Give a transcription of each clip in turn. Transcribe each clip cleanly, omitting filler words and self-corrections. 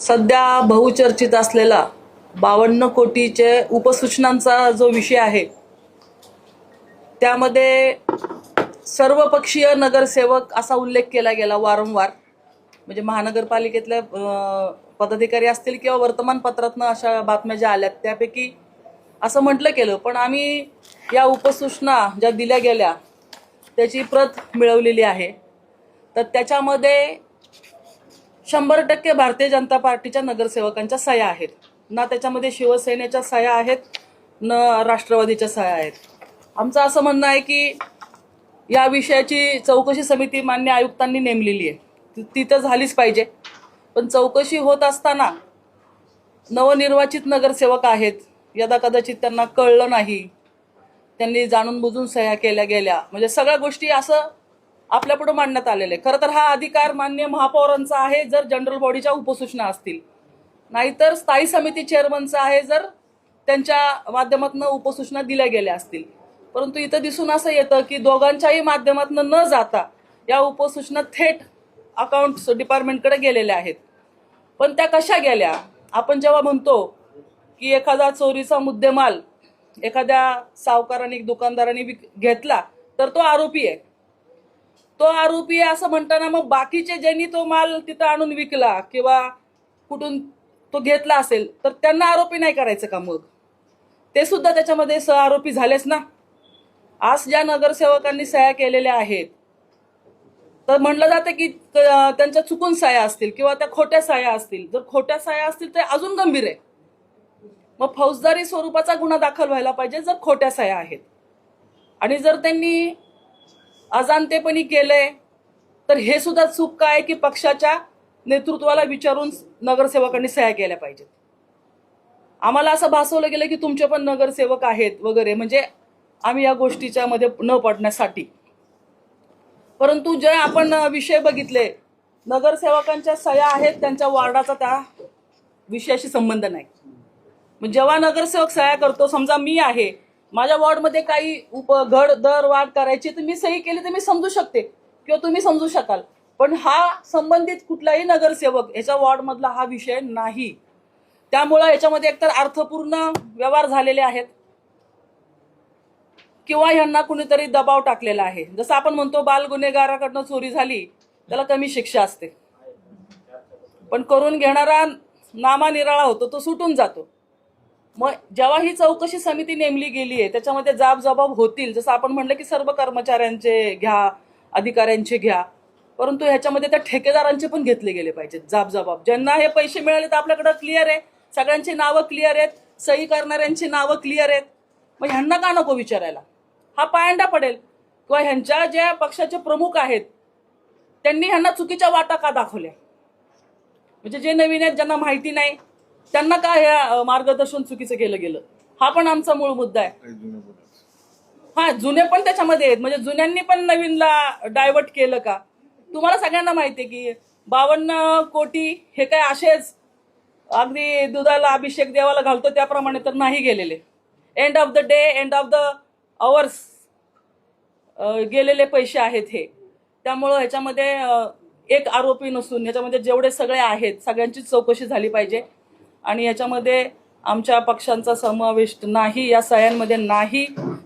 सध्या बहुचर्चित असलेला 52 कोटीचे उपसूचनांचा जो विषय आहे त्यामध्ये सर्वपक्षीय नगरसेवक असा उल्लेख केला गेला वारंवार. म्हणजे महानगरपालिकेतले पदाधिकारी असतील किंवा वर्तमानपत्रातनं अशा बातम्या ज्या आल्यात त्यापैकी असं म्हटलं गेलं. पण आम्ही या उपसूचना ज्या दिल्या गेल्या त्याची प्रत मिळवलेली आहे. तर त्याच्यामध्ये 100% भारतीय जनता पार्टीच्या नगरसेवकांच्या सह्या आहेत. ना त्याच्यामध्ये शिवसेनेच्या सह्या आहेत न राष्ट्रवादीच्या सह्या आहेत. आमचं असं म्हणणं आहे की या विषयाची चौकशी समिती मान्य आयुक्तांनी नेमलेली आहे, ती तर झालीच पाहिजे. पण चौकशी होत असताना नवनिर्वाचित नगरसेवक आहेत, यदा कदाचित त्यांना कळलं नाही, त्यांनी जाणून बुजून सह्या केल्या गेल्या, म्हणजे सगळ्या गोष्टी असं आपल्यापुढे मांडण्यात आलेले. खरं तर हा अधिकार मान्य महापौरांचा आहे जर जनरल बॉडीच्या उपसूचना असतील, नाहीतर स्थायी समिती चेअरमनचा आहे जर त्यांच्या माध्यमातून उपसूचना दिल्या गेल्या असतील. परंतु इथं दिसून असं येतं की दोघांच्याही माध्यमातून न जाता या उपसूचना थेट अकाउंट्स डिपार्टमेंटकडे गेलेल्या आहेत. पण त्या कशा गेल्या? आपण जेव्हा म्हणतो की एखादा चोरीचा मुद्देमाल एखाद्या सावकाराने दुकानदाराने घेतला तर तो आरोपी आहे, तो आरोपी आहे असं म्हणताना मग बाकीचे ज्यांनी तो माल तिथं आणून विकला किंवा कुठून तो घेतला असेल तर त्यांना आरोपी नाही करायचं का? मग ते सुद्धा त्याच्यामध्ये सहआरोपी झालेच ना. आज ज्या नगरसेवकांनी सह्या केलेल्या आहेत तर म्हणलं जातं की त्यांच्या चुकून सह्या असतील किंवा त्या खोट्या सह्या असतील. जर खोट्या सह्या असतील तर अजून गंभीर आहे. मग फौजदारी स्वरूपाचा गुन्हा दाखल व्हायला पाहिजे जर खोट्या सह्या आहेत. आणि जर त्यांनी अजाणतेपणी केलंय तर हे सुद्धा चूक काय की पक्षाच्या नेतृत्वाला विचारून नगरसेवकांनी सह्या केल्या पाहिजेत. आम्हाला असं भासवलं गेलं की तुमचे पण नगरसेवक आहेत वगैरे, म्हणजे आम्ही या गोष्टीच्या मध्ये न पडण्यासाठी. परंतु जे आपण विषय बघितले, नगरसेवकांच्या सह्या आहेत, त्यांच्या वॉर्डाचा त्या विषयाशी संबंध नाही. मग जेव्हा नगरसेवक सह्या करतो, समजा मी आहे, माझ्या वॉर्डमध्ये काही घड दर वाढ करायची तर मी सही केली तर मी समजू शकते किंवा तुम्ही समजू शकाल. पण हा संबंधित कुठलाही नगरसेवक याच्या वॉर्डमधला हा विषय नाही. त्यामुळं याच्यामध्ये एकतर अर्थपूर्ण व्यवहार झालेले आहेत किंवा ह्यांना कुणीतरी दबाव टाकलेला आहे. जसं आपण म्हणतो बाल गुन्हेगाराकडनं चोरी झाली त्याला कमी शिक्षा असते, पण करून घेणारा नामानिराळा होतो, तो सुटून जातो. मग जेव्हा ही चौकशी समिती नेमली गेली आहे त्याच्यामध्ये जाब होतील. जसं आपण म्हणलं की सर्व कर्मचाऱ्यांचे घ्या, अधिकाऱ्यांचे घ्या, परंतु ह्याच्यामध्ये त्या ठेकेदारांचे पण घेतले गेले पाहिजेत जाब. ज्यांना हे पैसे मिळाले तर आपल्याकडे क्लिअर आहे, सगळ्यांची नावं क्लिअर आहेत, सही करणाऱ्यांची नावं क्लिअर आहेत. मग ह्यांना का नको विचारायला? हा पायंडा पडेल. किंवा ह्यांच्या ज्या पक्षाचे प्रमुख आहेत त्यांनी ह्यांना चुकीच्या वाटा का दाखवल्या? म्हणजे जे नवीन आहेत, ज्यांना माहिती नाही, त्यांना का हे मार्गदर्शन चुकीचं केलं गेलं? हा पण आमचा मूळ मुद्दा आहे. हा, जुने पण त्याच्यामध्ये आहेत, म्हणजे जुन्यांनी पण नवीनला डायव्हर्ट केलं का? तुम्हाला सगळ्यांना माहिती आहे की 52 कोटी हे काय असेच अगदी दुधाला अभिषेक देवाला घालतो त्याप्रमाणे तर नाही गेलेले. End of the day, end of the hours गेलेले पैसे आहेत हे. त्यामुळं ह्याच्यामध्ये एक आरोपी नसून ह्याच्यामध्ये जेवढे सगळे आहेत सगळ्यांचीच चौकशी झाली पाहिजे. आणि ह्याच्यामध्ये आमच्या पक्षांचा समावेश नाही, या सह्यांमध्ये नाही.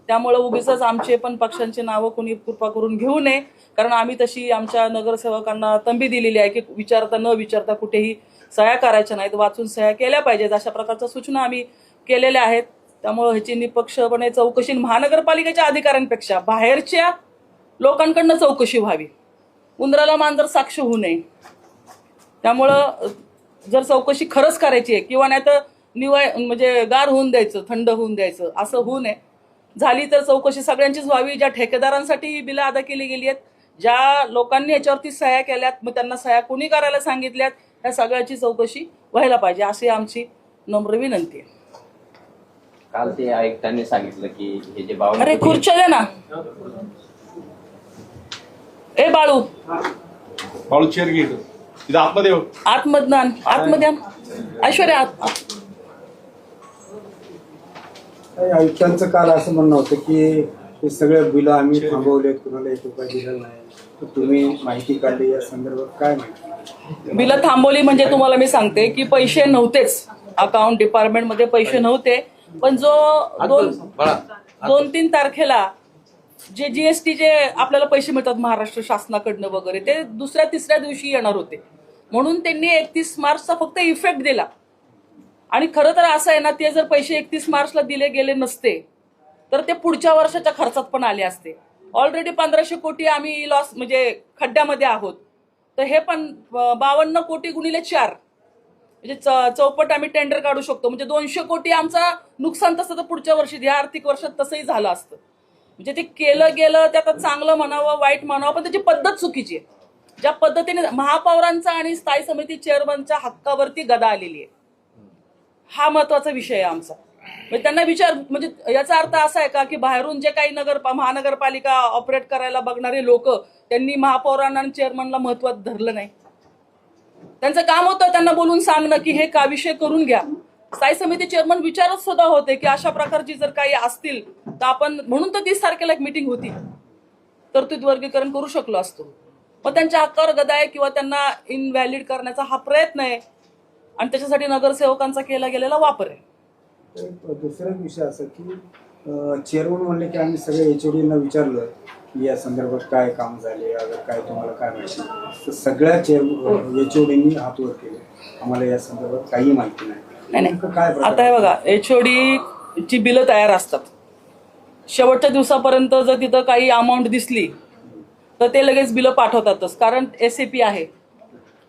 त्यामुळं उगीच आमचे पण पक्षांची नावं कोणी कृपा करून घेऊ नये, कारण आम्ही तशी आमच्या नगरसेवकांना तंबी दिलेली आहे की विचारता न विचारता कुठेही सह्या करायच्या नाहीत, वाचून सह्या केल्या पाहिजेत. अशा प्रकारच्या सूचना आम्ही केलेल्या आहेत. त्यामुळं ह्याची निष्पक्षपणे चौकशी महानगरपालिकेच्या अधिकाऱ्यांपेक्षा बाहेरच्या लोकांकडनं चौकशी व्हावी. उंदराला मांजर साक्ष होऊ नये. त्यामुळं जर चौकशी खरंच करायची आहे किंवा नाही तर म्हणजे गार होऊन द्यायचं, थंड होऊन द्यायचं, असं होऊ नये. झाली तर चौकशी सगळ्यांचीच व्हावी. ज्या ठेकेदारांसाठी ही बिलं अदा केली गेली आहेत, ज्या लोकांनी याच्यावरती सह्या केल्यात, मग त्यांना सह्या कोणी करायला सांगितल्यात, या सगळ्याची चौकशी व्हायला पाहिजे, अशी आमची नम्र विनंती आहे. काल ते आयुक्तांनी सांगितलं की हे जे 52 अरे खुर्च्या दे ना. ए बाळू चेअर घे तिथं आतमध्ये. आतमध्ये ऐश्वर्या आयुक्तांचं काल असं म्हणणं होतं की हे सगळे बिलं आम्ही थांबवलेत, कुणाला 1 रुपया दिला नाही, तर तुम्ही माहिती काढली, या संदर्भात काय माहिती? बिलं थांबवली म्हणजे तुम्हाला मी सांगते की पैसे नव्हतेच, अकाउंट डिपार्टमेंटमध्ये पैसे नव्हते, पण जो 2-3 तारखेला जे जीएसटी जे आपल्याला पैसे मिळतात महाराष्ट्र शासनाकडनं वगैरे, ते दुसऱ्या तिसऱ्या दिवशी येणार होते, म्हणून त्यांनी 31 मार्चचा फक्त इफेक्ट दिला. आणि खरं तर असं आहे ना, ते जर पैसे 31 मार्चला दिले गेले नसते तर ते पुढच्या वर्षाच्या खर्चात पण आले असते. ऑलरेडी 1500 कोटी आम्ही लॉस म्हणजे खड्ड्यामध्ये आहोत, तर हे पण 52 कोटी गुणिले 4 म्हणजे चौपट आम्ही टेंडर काढू शकतो. म्हणजे 200 कोटी आमचा नुकसान तसं तर पुढच्या वर्षी या आर्थिक वर्षात तसंही झालं असतं. म्हणजे ते केलं गेलं, ते आता चांगलं म्हणावं वाईट म्हणावं, पण त्याची पद्धत चुकीची आहे. ज्या पद्धतीने महापौरांचा आणि स्थायी समिती चेअरमनच्या हक्कावरती गदा आलेली आहे, हा महत्वाचा विषय आहे आमचा. म्हणजे त्यांना विचार, म्हणजे याचा अर्थ असा आहे का की बाहेरून जे काही महानगरपालिका ऑपरेट करायला बघणारे लोक, त्यांनी महापौरांना आणि चेअरमनला महत्वात धरलं नाही. त्यांचं काम होतं त्यांना बोलून सांगणं की हे का विषय करून घ्या. स्थायी समिती चेअरमन विचारत सुद्धा होते की अशा प्रकारची जर काही असतील तर आपण, म्हणून तर 30 तारखेला एक मीटिंग होती, तरतूद वर्गीकरण करू शकलो असतो. मग त्यांच्या हक्कावर गदा आहे किंवा त्यांना इनव्हॅलिड करण्याचा हा प्रयत्न आहे आणि त्याच्यासाठी नगरसेवकांचा केला गेलेला वापर आहे. दुसरा विषय असा की चेअरमन म्हणले की आम्ही सगळे HOD विचारलं की या संदर्भात काय काम झाले, अगर काय तुम्हाला काय माहिती, तर सगळ्या HOD हात वर केले, आम्हाला या संदर्भात काही माहिती नाही. काय आता हे बघा, HOD ची बिलं तयार असतात, शेवटच्या दिवसापर्यंत जर तिथं काही अमाऊंट दिसली तर ते लगेच बिलं पाठवतातच, कारण SAP आहे,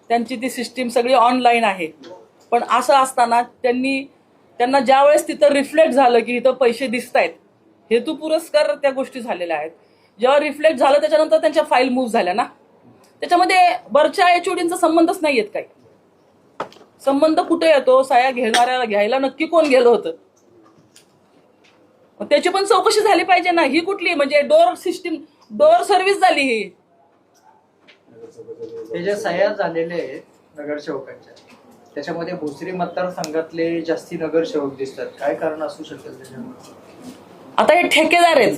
त्यांची ती सिस्टीम सगळी ऑनलाईन आहे. पण असं असताना त्यांना ज्या वेळेस तिथं रिफ्लेक्ट झालं की इथं पैसे दिसत आहेत, हेतू पुरस्कार त्या गोष्टी झालेल्या आहेत, जेव्हा रिफ्लेक्ट झालं त्याच्यानंतर त्यांच्या फाईल मूव्ह झाल्या ना, त्याच्यामध्ये वरच्या HODचा संबंधच नाही येत. काही संबंध कुठे येतो? सह्या घेणाऱ्याला घ्यायला नक्की कोण गेलं होतं, त्याची पण चौकशी झाली पाहिजे ना. ही कुठली म्हणजे डोर सिस्टीम, डोर सर्व्हिस झाली ही. हे ज्या सह्या झालेले आहेत नगरसेवकांच्या, त्याच्यामध्ये भोसरी मतदारसंघातले जास्ती नगरसेवक दिसतात, काय कारण असू शकेल त्याच्यामध्ये? आता हे ठेकेदार आहेत,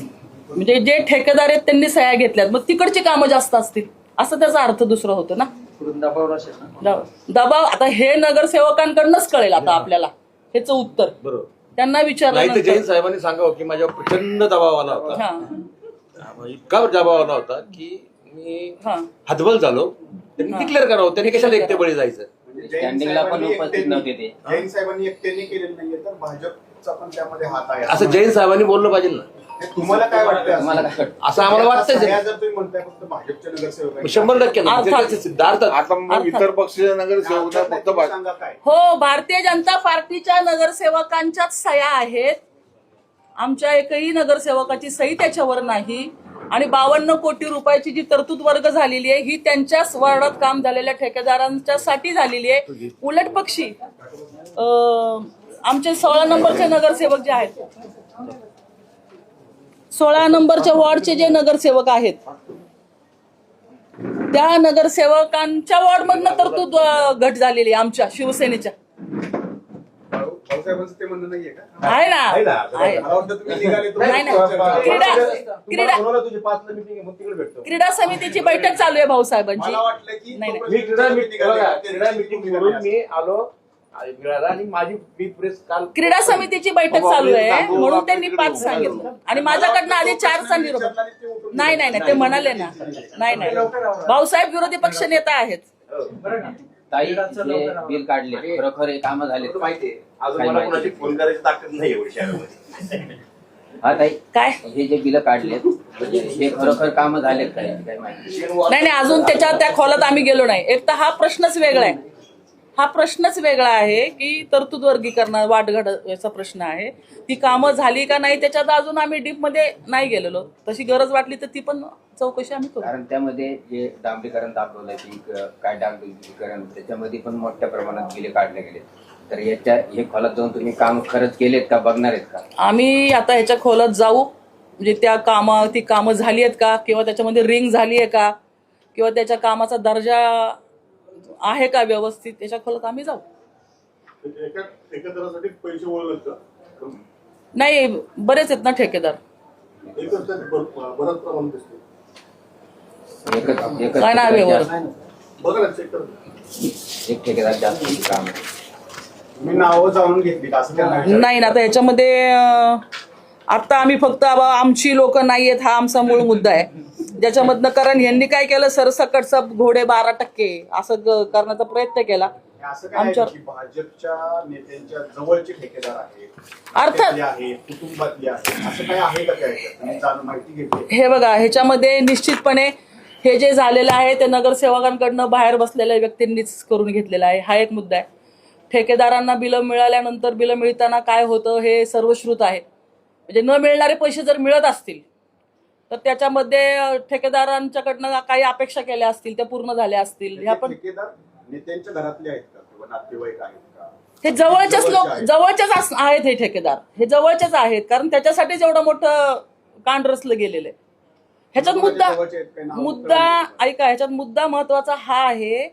म्हणजे जे ठेकेदार आहेत त्यांनी सह्या घेतल्यात, मग तिकडची कामं जास्त असतील असं त्याचा अर्थ दुसरा होतो ना. दबाव असेल ना. दबाव आता हे नगरसेवकांकडूनच कळेल आता आपल्याला ह्याचं उत्तर. बरोबर, त्यांना विचारलं नाही तर जैन साहेबांनी सांगावं की माझ्यावर प्रचंड दबाव आला होता, इतका दबाव आला होता की मी हतबल झालो. त्यांनी डिक्लेअर करावं, त्यांनी कशाला एकटे बळी जायचं. स्टँडिंगला पण उपस्थित नव्हते ते. जैन साहेबांनी एकट्याने केलेलं नाहीये, तर भाजपचा पण त्यामध्ये हात आहे असं जैन साहेबांनी बोललं पाहिजे ना. तुम्हाला काय वाटतं? तुम्हाला काय वाटतं? असं आम्हाला वाटतंय. जर तुम्ही म्हणताय फक्त भाजपच्या नगरसेवक 100% ना. अर्थात. सिद्धार्थ आता मग इतर पक्षाच्या नगरसेवक फक्त सांगा काय? हो, भारतीय जनता पार्टीच्या नगरसेवकांच्याच सह्या आहेत, आमच्या एकही नगरसेवकाची सही त्याच्यावर नाही. आणि 52 कोटी रुपयाची जी तरतूद वर्ग झालेली आहे ही त्यांच्याच वार्डात काम झालेल्या ठेकेदारांच्या साठी झालेली आहे. उलट पक्षी आमचे 16 नंबरचे नगरसेवक जे आहेत, 16 नंबरच्या वॉर्डचे जे नगरसेवक आहेत, त्या नगरसेवकांच्या वॉर्डमधनं तरतूद घट झालेली आहे आमच्या शिवसेनेच्या. भाऊसाहेबांचं ते म्हणणं नाहीये का? आहे ना, आहे. मला वाटतं तुम्ही निघाले तर- नाही, नाही. क्रीडा तुम्हाला तुझी 5 ला meeting आहे, मग तिकडे भेटतो. क्रीडा समितीची बैठक चालू आहे भाऊसाहेबांची. मला वाटलं की नाही, नाही. मी क्रीडा मीटिंग करून मी आलो मिळाला आणि माझी मी प्रेस काल क्रीडा समितीची बैठक चालू आहे म्हणून त्यांनी 5 सांगितलं आणि माझ्याकडनं आधी 4चा निरोप. नाही नाही नाही, ते म्हणाले ना. नाही नाही, भाऊसाहेब विरोधी पक्ष नेता आहेत. ताई हे बिल काढले, खरोखर हे कामं झाले माहितीये, अजून मला कोणाची फोन करायची ताकद नाही एवढी शहरामध्ये. हा ताई, काय हे जे बिल काढलेत हे खरोखर कामं झालेत काय काय माहिती? नाही नाही, अजून त्या खोलात आम्ही गेलो नाही. एक तर हा प्रश्नच वेगळा आहे, हा प्रश्नच वेगळा आहे की तरतूद वर्गीकरण वाटघाटाचा प्रश्न आहे. ती कामं झाली का नाही त्याच्यात अजून आम्ही डीप मध्ये नाही गेलेलो. तशी गरज वाटली तर ती पण चौकशी आम्ही करू. कारण त्यामध्ये जे डांबरीकरण दाखवलंय की काय डांबरीकरण, त्याच्यामध्ये पण मोठ्या प्रमाणात बिले काढले गेले. तर हे खोलात जाऊन तुम्ही काम खरंच केलेत का, बघणार आहेत का? आम्ही आता ह्याच्या खोलात जाऊ, म्हणजे ती कामं झाली आहेत का, किंवा त्याच्यामध्ये रिंग झाली आहे का, किंवा त्याच्या कामाचा दर्जा आहे का व्यवस्थित, त्याच्या खोलात आम्ही जाऊ. ठेकेदारासाठी पैसे वळलेत का? नाही, बरेच आहेत ना ठेकेदार. बरंच प्रमाण दिसते. एकच काय नाव आहे वर? बघा ना चेक करून. एक ठेकेदार जास्त काम आहे. मी नावं जाणून घेतली का असं त्यांना विचारलं. नाही ना, आता याच्यामध्ये आता आम्ही फक्त आमची लोक नाही आहेत हा आमचा मूळ मुद्दा आहे ज्याच्यामधनं. कारण यांनी काय केलं, सरसकटचा घोडे 12% असं करण्याचा प्रयत्न केला. असं काय आहे आमच्या की भाजपच्या नेत्यांच्या जवळचे ठेकेदार आहेत, अर्थात. नात्यातले आहेत, कुटुंबातले आहेत, असं काय आहे का त्याच्यात? तुम्ही जाणून माहिती घेतली? हे बघा, ह्याच्यामध्ये निश्चितपणे हे जे झालेलं आहे ते नगरसेवकांकडनं बाहेर बसलेल्या व्यक्तींनीच करून घेतलेलं आहे. हा एक मुद्दा आहे. ठेकेदारांना बिलं मिळाल्यानंतर बिलं मिळताना काय होतं हे सर्वश्रुत आहे. म्हणजे न मिळणारे पैसे जर मिळत असतील तर त्याच्यामध्ये ठेकेदारांच्याकडनं काही अपेक्षा केल्या असतील त्या पूर्ण झाल्या असतील. ह्या पण ठेकेदार नेत्यांच्या घरातले आहेत का किंवा नातेवाईक आहेत का? हे जवळचेच लोक, आहेत. जवळचेच आहेत हे ठेकेदार, हे जवळचेच आहेत. कारण त्याच्यासाठीच एवढं मोठं कांड रचलं गेलेलं आहे. ह्याच्यात जवळचे आहेत काही नावं मुद्दा कळवली? ऐका, ह्याच्यात मुद्दा महत्वाचा हा आहे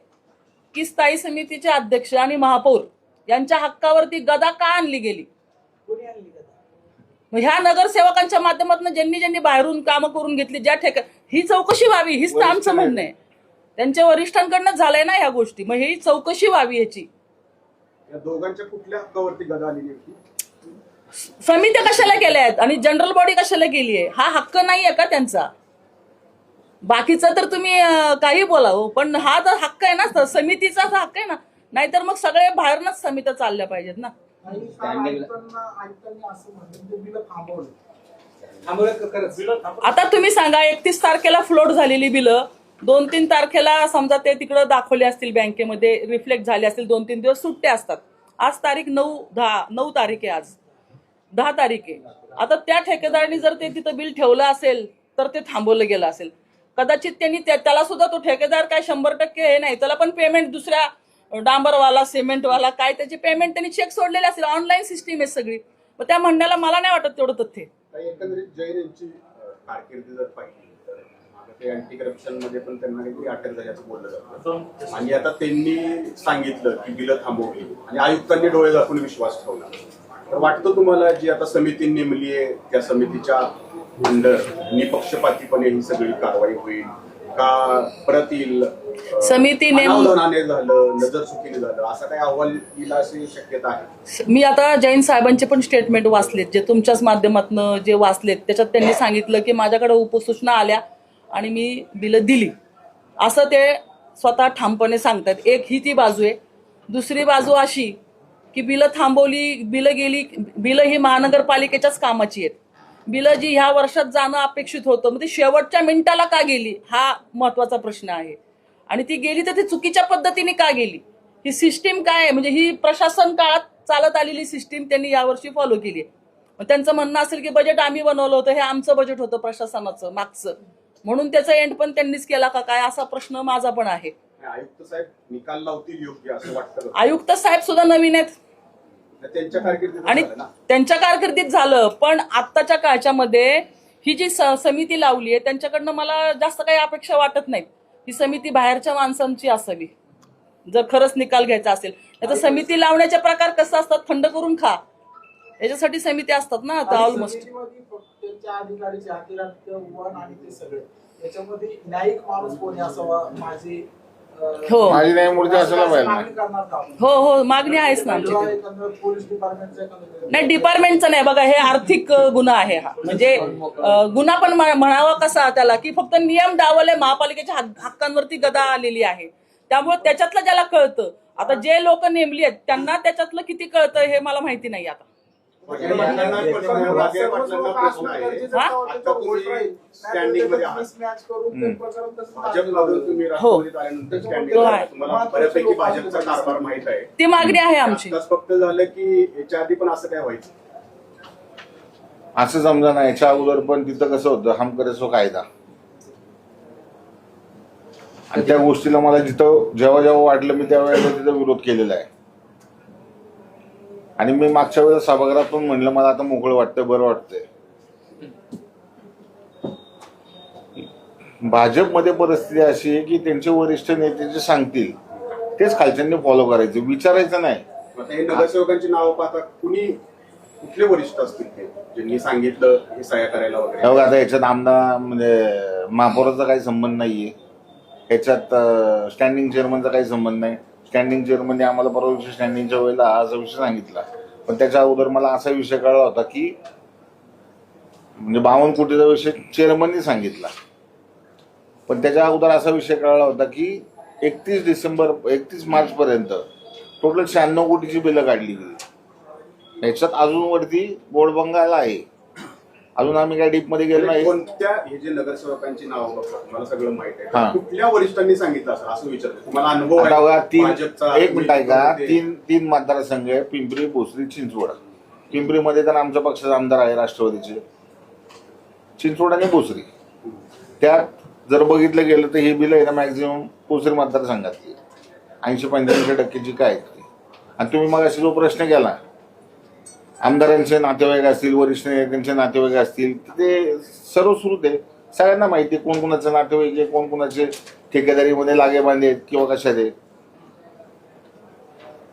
की स्थायी समितीचे अध्यक्ष आणि महापौर यांच्या हक्कावरती गदा का आणली गेली. मग ह्या नगरसेवकांच्या माध्यमातून ज्यांनी ज्यांनी बाहेरून कामं करून घेतली, ज्या ही चौकशी व्हावी, हीच तर आमचं म्हणणं आहे. त्यांच्या वरिष्ठांकडनं झालंय ना ह्या गोष्टी, मग ही चौकशी व्हावी याची. या दोघांच्या कुठल्या हक्कावरती गदा आलेली होती? समित्या कशाला केल्या आहेत आणि जनरल बॉडी कशाला केली आहे? हा हक्क नाहीये का त्यांचा? बाकीचा तर तुम्ही काही बोला हो, पण हा तर हक्क आहे ना, समितीचाच हक्क आहे ना. नाहीतर मग सगळे बाहेरनच समित्या चालल्या पाहिजेत ना. आता तुम्ही सांगा, 31 तारखेला फ्लोट झालेली बिलं 2-3 तारखेला समजा ते तिकडं दाखवले असतील बँकेमध्ये, रिफ्लेक्ट झाले असतील, 2-3 दिवस सुट्टे असतात. आज तारीख 9 तारीख आहे, आज 10 तारीख आहे. आता त्या ठेकेदारांनी जर ते तिथं बिल ठेवलं असेल तर ते थांबवलं गेलं असेल. कदाचित त्यांनी त्याला सुद्धा, तो ठेकेदार काय 100% हे नाही, त्याला पण पेमेंट दुसऱ्या डांबरवाला, सिमेंटवाला काय त्याची पेमेंट त्यांनी चेक सोडलेले असेल. ऑनलाईन सिस्टीम आहे सगळी. मग त्या म्हणण्याला मला नाही वाटत तेवढं तथ्य. एकंदरीत जैन यांची कारकिर्दी जर पाहिली तर आता ते अँटी करप्शन मध्ये पण त्यांना काहीतरी अटक झाल्याचं बोललं जातं. आणि आता त्यांनी सांगितलं की बिलं थांबवली आणि आयुक्तांनी डोळे झाकून विश्वास ठेवला. तर वाटतं तुम्हाला जी आता समिती नेमली आहे त्या समितीच्या अंडर निपक्षपातीपणे ही सगळी कारवाई होईल का परत येईल? समिती अनावधानाने झालं, नजर चुकीने झालं, असा काही अहवाल येईल अशी शक्यता आहे? मी आता जैन साहेबांचे पण स्टेटमेंट वाचलेत, जे तुमच्याच माध्यमातून जे वाचलेत. त्याच्यात त्यांनी सांगितलं की माझ्याकडे उपसूचना आल्या आणि मी बिलं दिली, असं ते स्वतः ठामपणे सांगतात. एक ही ती बाजू आहे. दुसरी बाजू अशी की बिलं थांबवली, बिलं गेली. बिलं ही महानगरपालिकेच्याच कामाची आहेत. बिलं जी ह्या वर्षात जाणं अपेक्षित होतं, मग ती शेवटच्या मिनिटाला का गेली हा महत्वाचा प्रश्न आहे. आणि ती गेली तर ती चुकीच्या पद्धतीने का गेली, ही सिस्टीम काय आहे, म्हणजे ही प्रशासन काळात चालत आलेली सिस्टीम त्यांनी यावर्षी फॉलो केली आहे. मग त्यांचं म्हणणं असेल की बजेट आम्ही बनवलं होतं, हे आमचं बजेट होतं प्रशासनाचं मागचं, म्हणून त्याचा एंड पण त्यांनीच केला का काय, असा प्रश्न माझा पण आहे. आयुक्त साहेब निकाल लावतील योग्य असं वाटतं? आयुक्त साहेब सुद्धा नवीन आहेत त्यांच्या कारकिर्दीत आणि झालं ना? त्यांच्या कारकिर्दीत झालं, पण आत्ताच्या काळच्या मध्ये ही जी समिती लावली आहे त्यांच्याकडनं मला जास्त काही अपेक्षा वाटत नाहीत. ही समिती बाहेरच्या माणसांची असावी जर खरंच निकाल घ्यायचा असेल. तर समिती लावण्याचे प्रकार कसं असतात, थंड करून खा, याच्यासाठी समिती असतात ना आता ऑलमोस्ट. त्यांच्या अधिकारीचे हातीरात वन आणि ते सगळे त्याच्यामध्ये न्यायिक माणूस कोणी असावा माझी हो माझी न्यायमूर्ती असायला पाहिजे. मागणी करणार का आपण? हो हो, मागणी आहेच ना आमची. पोलीस डिपार्टमेंटचं नाही, डिपार्टमेंटचं नाही बघा, हे आर्थिक गुन्हा आहे हा. म्हणजे गुन्हा पण म्हणावा कसा त्याला की फक्त नियम डावले, महापालिकेच्या हक्कांवरती गदा आलेली आहे. त्यामुळे त्याच्यातलं ज्याला कळतं, आता जे लोक नेमली आहेत त्यांना त्याच्यातलं किती कळतं हे मला माहिती नाही. आता ती मागणी आहे आमची. फक्त झालं की याच्या आधी पण असं काय व्हायचं असं समजा ना, याच्या अगोदर पण तिथं कसं होतं, हम करे सो कायदा. आणि त्या गोष्टीला मला जिथं जेव्हा जेव्हा वाटलं मी त्यावेळेला तिथं विरोध केलेला आहे. आणि मी मागच्या वेळेला सभागृहातून म्हणलं मला आता मोकळं वाटतंय, बरं वाटतंय. भाजपमध्ये परिस्थिती अशी आहे की त्यांचे वरिष्ठ नेते जे सांगतील तेच खालच्यांनी फॉलो करायचे, विचारायचं नाही. आता हे नगरसेवकांची नावं पाहता कुठले वरिष्ठ असतील ते ज्यांनी सांगितलं हे सह्या करायला वगैरे? आता याच्यात आमदार म्हणजे महापौराचा काही संबंध नाहीये, ह्याच्यात स्टँडिंग चेअरमनचा काही संबंध नाही. स्टँडिंग चेअरमनने आम्हाला परवा दिवशी स्टँडिंगच्या वेळेला असा विषय सांगितला, पण त्याच्या अगोदर मला असा विषय कळला होता की म्हणजे 52 कोटीचा विषय चेअरमननी सांगितला, पण त्याच्या अगोदर असा विषय कळला होता की 31 मार्च पर्यंत टोटल 96 कोटीची बिलं काढली गेली. ह्याच्यात अजून वरती बोर्ड बंगाल आहे. अजून आम्ही काय डीप मध्ये गेलो नाही. कोणत्या हे जे नगरसेवकांची नावं बघतात मला सगळं माहित आहे, हा. तर कुठल्या वरिष्ठांनी सांगितलं असं विचारलं तुम्हाला अनुभव आता बघा, आहे भाजपचा? एक मिनिट आहे का, ते- तीन मतदारसंघ आहे, पिंपरी, भोसरी, चिंचवड. पिंपरीमध्ये तर आमच्या पक्षाचा आमदार आहे राष्ट्रवादीचे, चिंचवड आणि भोसरी. त्यात जर बघितलं गेलं तर ही बिलं आहे ना मॅक्झिमम भोसरी मतदारसंघातली 80-85% काय आहेत ती. आणि तुम्ही मग जो प्रश्न केला आमदारांचे नातेवाईक असतील, वरिष्ठ नेत्यांचे नातेवाईक असतील, ते सर्व सुरू आहे. सगळ्यांना माहिती आहे कोण कोणाचं नातेवाईक आहे, कोण कोणाचे ठेकेदारीमध्ये लागेबांधे आहेत किंवा कशात आहेत.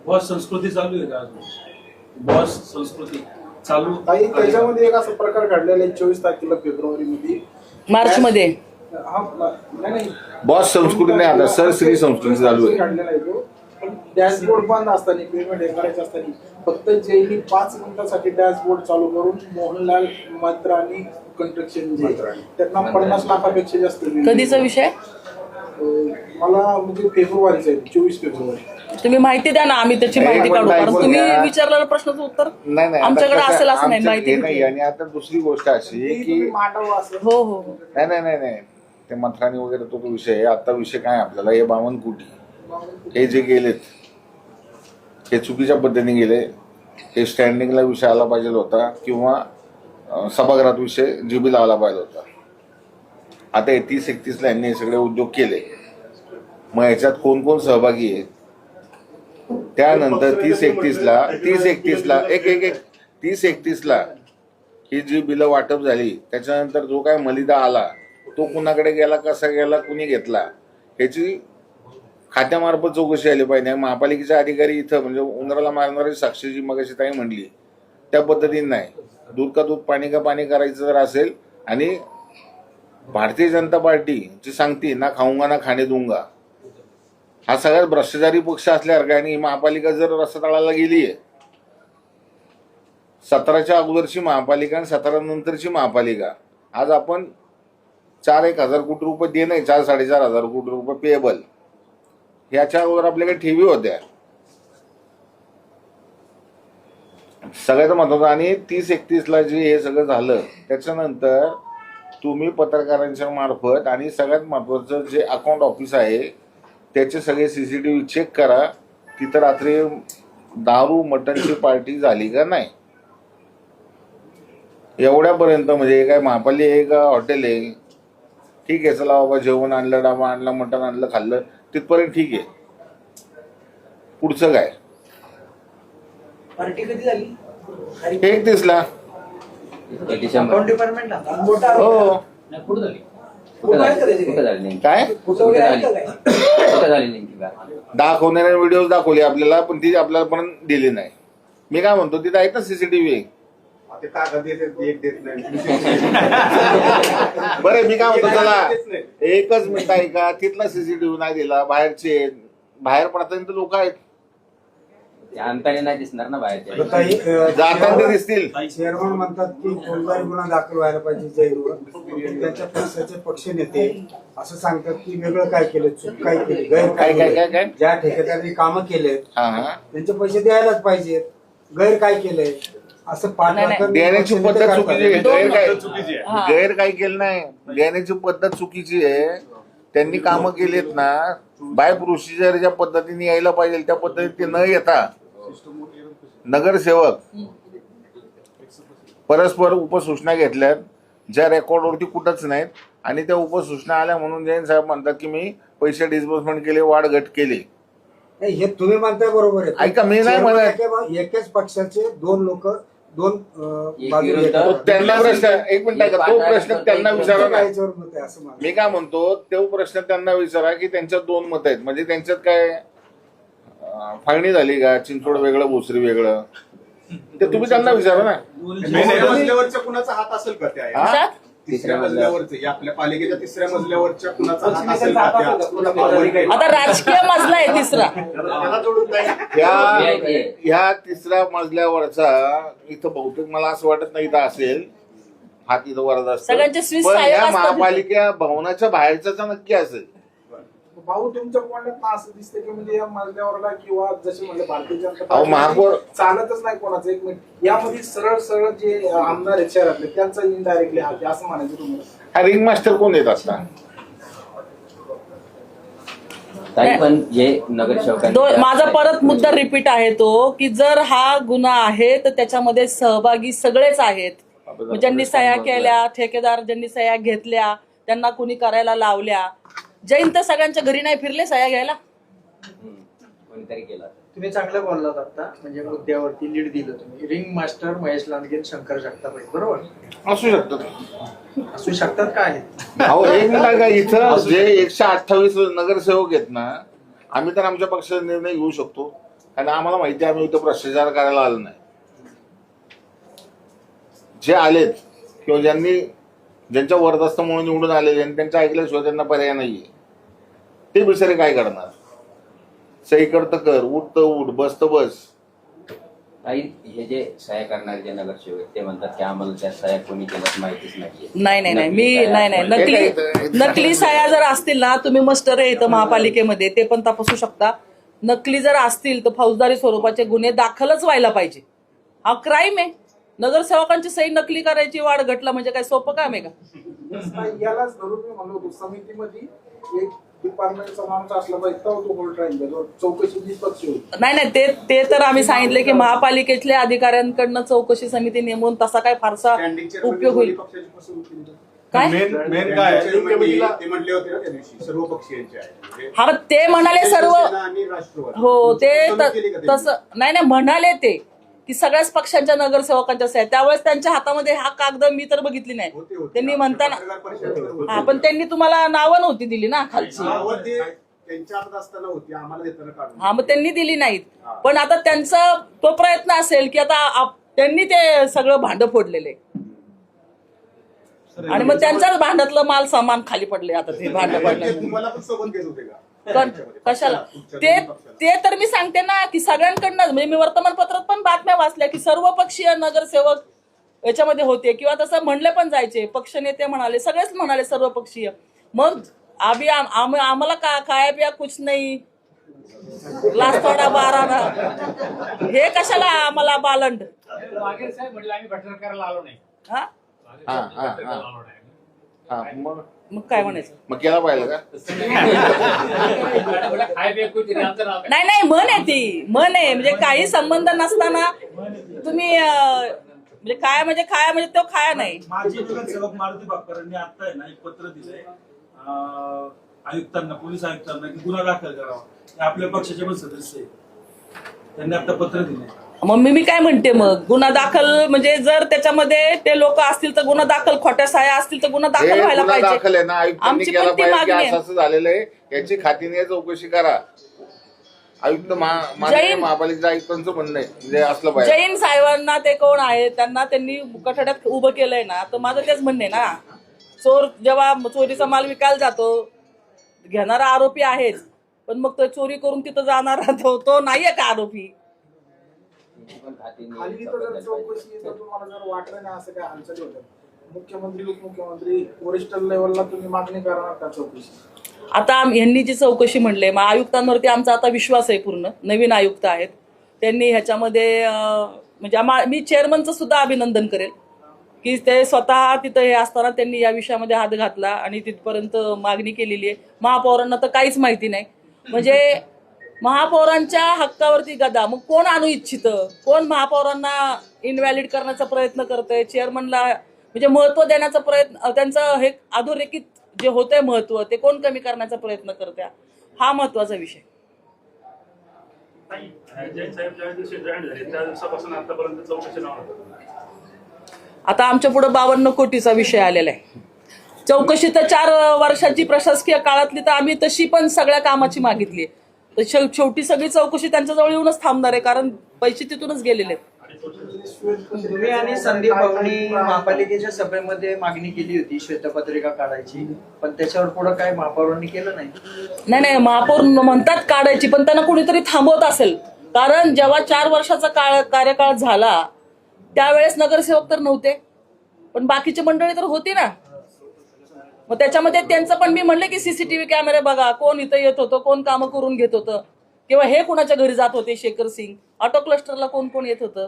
बॉस संस्कृती चालू आहे का अजून? बॉस संस्कृती चालू काही त्याच्यामध्ये एक असा प्रकार घडलेला आहे 24 तारखेला फेब्रुवारीमध्ये मार्च मध्ये नाही बॉस संस्कृती नाही, आता सर श्री संस्कृती चालू आहे. काढलेला आहे तो. पण डॅशबोर्ड बंद असताना पेमेंट हे करायचं असताना फक्त जेईनी 5 मिनिटासाठी डॅशबोर्ड चालू करून मोहनलाल मंत्र आणि कंस्ट्रक्शन जे त्यांना 50 लाखापेक्षा जास्त बिल. कधीचा विषय? मला म्हणजे फेब्रुवारीचा आहे 24 फेब्रुवारी. तुम्ही माहिती द्या ना, आम्ही त्याची माहिती काढू. कारण तुम्ही विचारलेल्या प्रश्नाचं उत्तर नाही नाही, आमच्याकडे आता कसं असेल असं नाही, आमच्या- माहिती हे नाही. आणि आता दुसरी गोष्ट अशी ते की तुम्ही मांडावं असं. हो हो हो. नाही नाही नाही नाही ते मंत्रानी वगैरे तो विषय आहे. आता विषय काय आपल्याला, हे 52 कोटी हे जे गेलेत हे चुकीच्या पद्धतीने गेले. हे स्टँडिंगला विषय आला पाहिजे होता किंवा सभागृहात विषय जीबी लावला पाहिजे होता. आता 31-31 यांनी हे सगळे उद्योग केले. मग ह्याच्यात कोण कोण सहभागी आहे, त्यानंतर 30-31ला ही जी बिलं वाटप झाली त्याच्यानंतर जो काय मलिदा आला तो कुणाकडे गेला, कसा गेला, कुणी घेतला, ह्याची खात्यामार्फत चौकशी आली पाहिजे. महापालिकेचे अधिकारी इथं म्हणजे उंदराला मारणारी साक्षी जी मगाशी ताई म्हणली त्या पद्धतीने नाही. दूध का दूध पाणी का पाणी करायचं जर असेल आणि भारतीय जनता पार्टी जी सांगते ना खाऊंगा ना खाणे दूंगा, हा सगळ्यात भ्रष्टाचारी पक्ष असल्यावर काय. आणि महापालिका जर रस्ता तळाला गेली आहे, 17च्या अगोदरची महापालिका आणि 17 नंतरची महापालिका, आज आपण 4-1 हजार कोटी रुपये दे नाही, 4-4.5 हजार कोटी रुपये पेएबल, ह्याच्या अगोदर आपल्याकडे ठेवी होत्या. सगळ्यात महत्वाचं. आणि 30-31ला जे हे सगळं झालं त्याच्यानंतर तुम्ही पत्रकारांच्या मार्फत आणि सगळ्यात महत्वाचं जे अकाउंट ऑफिस आहे त्याचे सगळे CCTV चेक करा. तिथं रात्री दारू मटणची पार्टी झाली का नाही, एवढ्यापर्यंत. म्हणजे काय महापालिका आहे का हॉटेल आहे, ठीक आहे चला बाबा जेवण आणलं, डाबा आणला, मटण आणलं, खाल्लं, तिथपर्यंत ठीक आहे. पुढचं काय? पार्टी कधी झाली? 31ला डिसेंबर अकाउंट डिपार्टमेंटला हो. कुठं झाली नेमकी? काय कुठं झाली नेमकी का? दाखवणारे व्हिडिओ दाखवले आपल्याला, पण ती आपल्याला पण दिली नाही. मी काय म्हणतो तिथे आहेत ना CCTV. ते कागद एक देत नाही. बरं मी काय म्हणतो चला एकच मिनिट आहे का, तिथला CCTV नाही दिला, बाहेरचे बाहेर पडताना लोक आहेत, ते अंताने नाही दिसणार ना बाहेरच्या. जाताना दिसतील. चेअरमन म्हणतात की कोणताही गुन्हा दाखल व्हायला पाहिजे जैलवर. त्यांच्या पक्षाचे पक्ष नेते असं सांगतात की वेगळं काय केलं, चूक काय केली, गैर काय केलं. ज्या ठेकेदारांनी कामं केलेत हा त्यांचे पैसे द्यायलाच पाहिजेत. गैर काय केलंय असं पाठलाग देण्याची पद्धत चुकीची आहे. हा. गैर काय केलं नाही, देण्याची पद्धत चुकीची आहे. त्यांनी कामं केलीत ना बाय प्रोसिजर ज्या पद्धतीने यायला पाहिजे त्या पद्धतीने ते न येता नगरसेवक परस्पर उपसूचना घेतल्यात ज्या रेकॉर्डवरती कुठंच नाहीत. आणि त्या उपसूचना आल्या म्हणून जैन साहेब म्हणतात की मी पैसे डिस्बर्समेंट केले, वाढ घट केली. हे तुम्ही म्हणताय बरोबर आहे. ऐका मी नाही म्हणत. एकाच पक्षाचे दोन लोक दोन एक बाजू विरुद्ध- घेतात. तो त्यांना प्रश्न एक मिनिट आहे का, तो प्रश्न त्यांना विचारा ना. याच्यावर मत आहे असं मला. मी काय म्हणतो तो प्रश्न त्यांना विचारा की त्यांच्यात 2 मत आहेत, म्हणजे त्यांच्यात काय फाळणी झाली का, चिंचवड वेगळं भोसरी वेगळं, ते तुम्ही त्यांना विचारा ना. मसल्यावरच्या कुणाचा हात असेल का त्या? हा? तिसऱ्या मजल्यावरचे या आपल्या पालिकेच्या तिसऱ्या मजल्यावरच्या कुणाचा हात असेल का त्या? आता राजकीय मजला आहे तिसरा. ह्या तिसऱ्या मजल्यावरचा इथं बहुतेक मला असं वाटत नाही इथं असेल, हात इथं वरत असतो, सगळ्यांचे स्विच पण साहेब या असतात. महापालिका भवनाच्या बाहेरचा नक्की असेल. भाऊ तुमच्या बोलण्यात असं दिसतं की म्हणजे या मजल्यावरला किंवा जसे म्हणजे भारतीय जनता अहो, महापौर चालतच नाही कोणाचं. एक मिनिट, यामध्ये सरळ सरळ जे आमदार आहेत शहरातले त्यांचा इनडायरेक्टली हात आहे असं म्हणायचं तुम्हाला? हा रिंग मास्टर कोण येत असता? ताई पण जे नगरसेवकांनी माझा परत मुद्दा रिपीट आहे तो की जर हा गुन्हा आहे तर त्याच्यामध्ये सहभागी सगळेच आहेत. ज्यांनी सह्या केल्या, ठेकेदार ज्यांनी सह्या घेतल्या, त्यांना कुणी करायला लावल्या. जैन तर सगळ्यांच्या घरी नाही फिरले सह्या घ्यायला. कोणीतरी केला. तुम्ही चांगलं बोललात आता, म्हणजे मुद्द्यावरती लीड दिलं तुम्ही. रिंग मास्टर महेश लांडगे, शंकर जगताप आहेत, बरोबर? असू शकतात. असू शकतात का आहेत? अहो एक मिनिट, इथं जे 128 नगरसेवक आहेत ना, आम्ही तर आमच्या पक्षाचा निर्णय घेऊ शकतो, कारण आम्हाला माहिती आहे आम्ही इथं भ्रष्टाचार करायला आलो नाही. जे आलेत किंवा ज्यांच्या वरदस्त म्हणून निवडून आलेले आणि त्यांच्या ऐकल्याशिवाय त्यांना पर्याय नाहीये, ते बिचारे काय करणार? सही करतं कर, उठ तर उठ, बस तर बस. ताई हे जे सह्या करणारे जे नगरसेवक आहेत ते म्हणतात की आम्हाला त्या सह्या कोणी केल्यास माहितीच नाहीये. नाही नकली सह्या जर असतील ना, तुम्ही मस्टर आहे इथं महापालिकेमध्ये, ते पण तपासू शकता. नकली जर असतील तर फौजदारी स्वरूपाचे गुन्हे दाखलच व्हायला पाहिजे. हा क्राईम आहे. नगरसेवकांची सही नकली करायची वाढ घटला म्हणजे काय सोपं काम आहे का? यालाच धरून मी म्हणलो होतो समितीमध्ये एक डिपार्टमेंटचा माणूस असला पाहिजे तेव्हा तो होल्ड राहील, चौकशी निष्पक्ष होईल. नाही ते तर आम्ही सांगितले की महापालिकेतल्या अधिकाऱ्यांकडनं चौकशी समिती नेमून तसा काय फारसा उपयोग होईल काय? मेन काय ते म्हटले होते ना त्या दिवशी सर्व पक्षीयांचे आहे. हा ते म्हणाले सर्व, आणि राष्ट्रवादी हो ते केली का तसं नाही म्हणाले ते की सगळ्याच पक्षांच्या नगरसेवकांच्या सह्या. त्यावेळेस त्यांच्या हातामध्ये हा कागद मी तर बघितली नाही. त्यांनी म्हणताना हा पण त्यांनी तुम्हाला नावं नव्हती दिली ना खालची. त्यांच्या हातात असताना होती, आम्हाला देताना काढून. हा मग त्यांनी दिली नाहीत. पण आता त्यांचा तो प्रयत्न असेल की आता त्यांनी ते सगळं भांड फोडलेले आणि मग त्यांच्याच भांड्यातलं माल सामान खाली पडले. आता ते भांड पडले तुम्हाला पण सोबत घेत होते का? कशाला? ते तर मी सांगते ना की सगळ्यांकडनं, म्हणजे मी वर्तमानपत्रात पण बातम्या वाचल्या की सर्वपक्षीय नगरसेवक याच्यामध्ये होते किंवा तसं म्हणले पण जायचे. पक्षनेते म्हणाले, सगळेच म्हणाले सर्वपक्षीय. मग आम्हाला काय पिया कुछ नाही, ग्लास थोडा बारा ना, हे कशाला आम्हाला बालंड? मग काय म्हणायचं? मग केला पाहिजे का? नाही म्हण आहे ती, म्हण आहे. म्हणजे काही संबंध नसताना तुम्ही म्हणजे काय म्हणजे तो खाया नाही. माजी नगरसेवक मारुती बापकरांनी आता आहे ना एक पत्र दिलंय आयुक्तांना, पोलीस आयुक्तांना की गुन्हा दाखल करावा. ते आपल्या पक्षाचे पण सदस्य त्यांनी आता पत्र दिले. मग मी काय म्हणते, मग गुन्हा दाखल म्हणजे जर त्याच्यामध्ये ते लोक असतील तर गुन्हा दाखल, खोट्या सहाय्या असतील तर गुन्हा दाखल व्हायला दाखल पाहिजे. आहे ना, आयुक्तांनी आमची केला पण ती पाहिजे मागणी की आहे. असं झालेलं आहे, याची खात्रीने चौकशी करा. आयुक्त महापालिकेच्या आयुक्तांचं म्हणणं आहे, म्हणजे असलं पाहिजे. जैन साहेबांना ते कोण आहे, त्यांनी कठड्यात उभं केलंय ना, तर माझं तेच म्हणणे ना, चोर जेव्हा चोरीचा माल विकायला जातो, घेणारा आरोपी आहेच, पण मग तो चोरी करून तिथं जाणारा तो नाहीये का आरोपी? खाली तर जर चौकशी तुम्हाला जर वाटलं नाही असं काय हालचाली होत्या, मुख्यमंत्री उपमुख्यमंत्री वरिष्ठ लेवलला तुम्ही मागणी करणार का चौकशी? आता यांनी जी चौकशी म्हणले, मग आयुक्तांवरती आमचा आता विश्वास आहे पूर्ण. नवीन आयुक्त आहेत, त्यांनी ह्याच्यामध्ये म्हणजे मी चेअरमनचं सुद्धा अभिनंदन करेल की ते स्वतः तिथं हे असताना त्यांनी या विषयामध्ये हात घातला आणि तिथपर्यंत मागणी केलेली आहे. महापौरांना तर काहीच माहिती नाही. म्हणजे महापौरांच्या हक्कावरती गदा. मग कोण आणू इच्छितं, कोण महापौरांना इनव्हॅलिड करण्याचा प्रयत्न करतंय, चेअरमनला म्हणजे महत्व देण्याचा प्रयत्न, त्यांचं हे अधोरेखित जे होतंय महत्व ते कोण कमी करण्याचा प्रयत्न करतोय, हा महत्वाचा विषय. जैन साहेब ज्या दिवशी जॉईन झाले त्या दिवसापासून आतापर्यंत चौकशी आता आमच्या पुढे 52 कोटीचा विषय आलेला आहे. चौकशी तर 4 वर्षाची प्रशासकीय काळातली तर आम्ही तशी पण सगळ्या कामाची मागितली. तर शेवटी सगळी चौकशी त्यांच्याजवळ येऊनच थांबणार आहे, कारण पैसे तिथूनच गेलेले आहेत. तुम्ही आणि संदीप भाऊनी महापालिकेच्या सभेमध्ये मागणी केली होती श्वेतपत्रिका काढायची, पण त्याच्यावर पुढे काय महापौरांनी केलं नाही. नाही महापौर म्हणतात काढायची, पण त्यांना कुणीतरी थांबवत असेल. कारण जेव्हा 4 वर्षाचा कार्यकाळ झाला त्यावेळेस नगरसेवक तर नव्हते, पण बाकीची मंडळी तर होती ना. मग त्याच्यामध्ये त्यांचं पण मी म्हणले की सीसीटीव्ही कॅमेरे बघा, कोण इथं येत होतं, कोण कामं करून घेत होतं, किंवा हे कुणाच्या घरी जात होते, शेखर सिंग ऑटो क्लस्टरला कोण कोण येत होतं,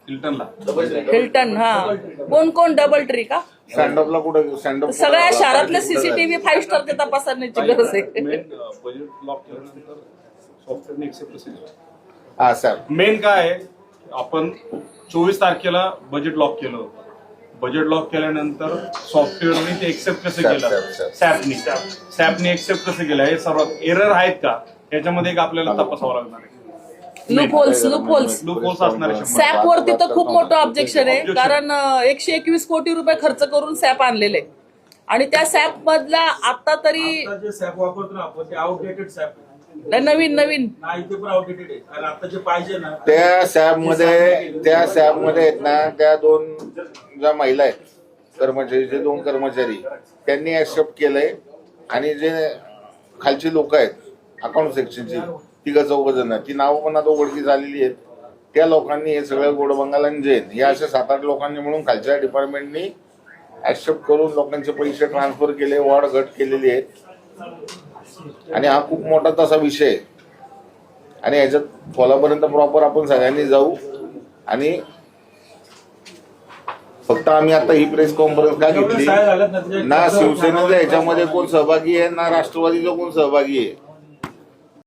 हिल्टन, हा कोण कोण, डबल ट्री का, स्टँडअपला कुठं स्टँडअप सगळ्या शहरातले सीसीटीव्ही 5 स्टार ते तपासण्याची गरज आहे. हा सर, मेन काय आहे, आपण 24 तारखेला बजेट लॉक केलं होतं. बजेट लॉक केल्यानंतर सॉफ्टवेअरने ते एक्सेप्ट कसं केलं, सॅपने एक्सेप्ट कसं केलं, हे सर्वात एरर आहेत का याच्यामध्ये एक आपल्याला तपासावं लागणार आहे. लूपहोल्स असणार आहे. सॅप वरती तर खूप मोठं ऑब्जेक्शन आहे. कारण 121 कोटी रुपये खर्च करून सॅप आणलेले, आणि त्या सॅप मधला आता तरी आता जे सॅप वापरतो ना आपण ते आउटडेटेड सॅप आहे. नवीन नाही ते पण आउटडेटेड आहे. कारण आता जे पाहिजे ना त्या सॅबमध्ये आहेत ना, त्या 2 ज्या महिला आहेत कर्मचारी, जे 2 कर्मचारी त्यांनी ऍक्सेप्ट केलंय, आणि जे खालची लोक आहेत अकाउंट सेक्शनची 3-4 जण, ती नावं पण आता उघडकी झालेली आहेत. त्या लोकांनी हे सगळं गोडबंगाल आणि जैन या अशा 7-8 लोकांनी मिळून खालच्या डिपार्टमेंटनी ऍक्सेप्ट करून लोकांचे पैसे ट्रान्सफर केले, वाढ घट केलेली आहेत. आणि हा खूप मोठा तसा विषय आहे, आणि ह्याच्यात खोलापर्यंत प्रॉपर आपण सगळ्यांनी जाऊ. आणि फक्त आम्ही आता ही प्रेस कॉन्फरन्स का घेतली, ना शिवसेनेचा ह्याच्यामध्ये कोण सहभागी आहे, ना राष्ट्रवादीचा कोण सहभागी आहे.